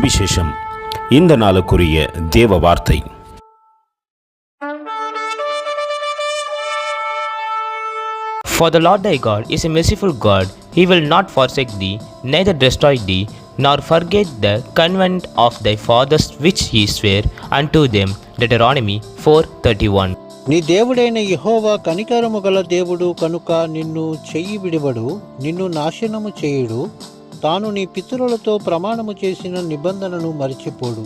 சுவிசேஷம். இந்த நாளுக்குரிய தேவ வார்த்தை. For the Lord thy God is a merciful God. He will not forsake thee, neither destroy thee, nor forget the covenant of thy fathers which he sware unto them. Deuteronomy 4:31. నీ దేవుడైన యెహోవా కనికరము గల దేవుడు కనుక నిన్ను చెయ్యి విడివడు, నిన్ను నాశనము చేయుడు. తాను నీ పితరులతో ప్రమాణము చేసిన నిబంధనను మరిచిపోడు.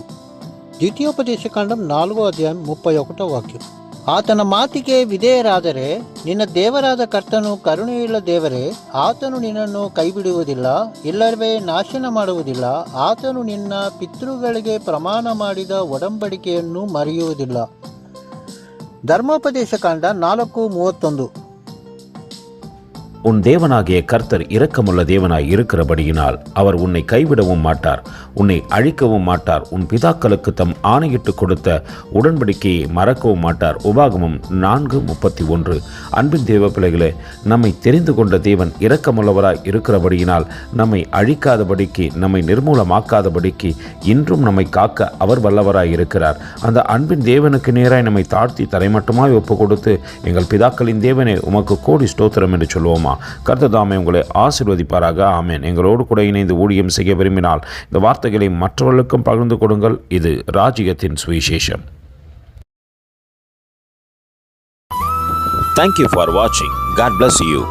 ద్వితీయోಪದೇಶಕಾಂಡಂ 4:31 ವಾಕ್ಯ. ಆತನ ಮಾತಿಗೆ ವಿಧೇಯರಾದರೆ ನಿನ್ನ ದೇವರಾದ ಕರ್ತನು ಕರುಣೆಯುಳ್ಳ ದೇವರೇ. ಆತನು ನಿನ್ನನ್ನು ಕೈಬಿಡುವುದಿಲ್ಲ, ಇಲ್ಲವೇ ನಾಶನ ಮಾಡುವುದಿಲ್ಲ. ಆತನು ನಿನ್ನ ಪಿತೃಗಳಿಗೆ ಪ್ರಮಾಣ ಮಾಡಿದ ಒಡಂಬಡಿಕೆಯನ್ನು ಮರೆಯುವುದಿಲ್ಲ. ಧರ್ಮೋಪದೇಶಕಾಂಡ 4:31. உன் தேவனாகிய கர்த்தர் இரக்கமுள்ள தேவனாய் இருக்கிறபடியினால் அவர் உன்னை கைவிடவும் மாட்டார், உன்னை அழிக்கவும் மாட்டார். உன் பிதாக்களுக்கு தம் ஆணையிட்டு கொடுத்த உடன்படிக்கையை மறக்கவும் மாட்டார். உபாகமம் 4:31. அன்பின் தேவ பிள்ளைகளே, நம்மை தெரிந்து கொண்ட தேவன் இரக்கமுள்ளவராய் இருக்கிறபடியினால் நம்மை அழிக்காதபடிக்கு, நம்மை நிர்மூலமாக்காதபடிக்கு இன்றும் நம்மை காக்க அவர் வல்லவராய் இருக்கிறார். அந்த அன்பின் தேவனுக்கு நேராய் நம்மை தாழ்த்தி தரைமட்டமாய் ஒப்பு கொடுத்து, எங்கள் பிதாக்களின் தேவனே உமக்கு கோடி ஸ்தோத்திரம் என்று சொல்வோமா? கர்த்தர் தாமே உங்களை ஆசீர்வதிப்பாராக. ஆமென். எங்களோடு கூட இணைந்து ஊழியம் செய்ய விரும்பினால் இந்த வார்த்தைகளை மற்றவர்களுக்கும் பகிர்ந்து கொடுங்கள். இது ராஜ்யத்தின் சுவிசேஷம். Thank you for watching. God bless you.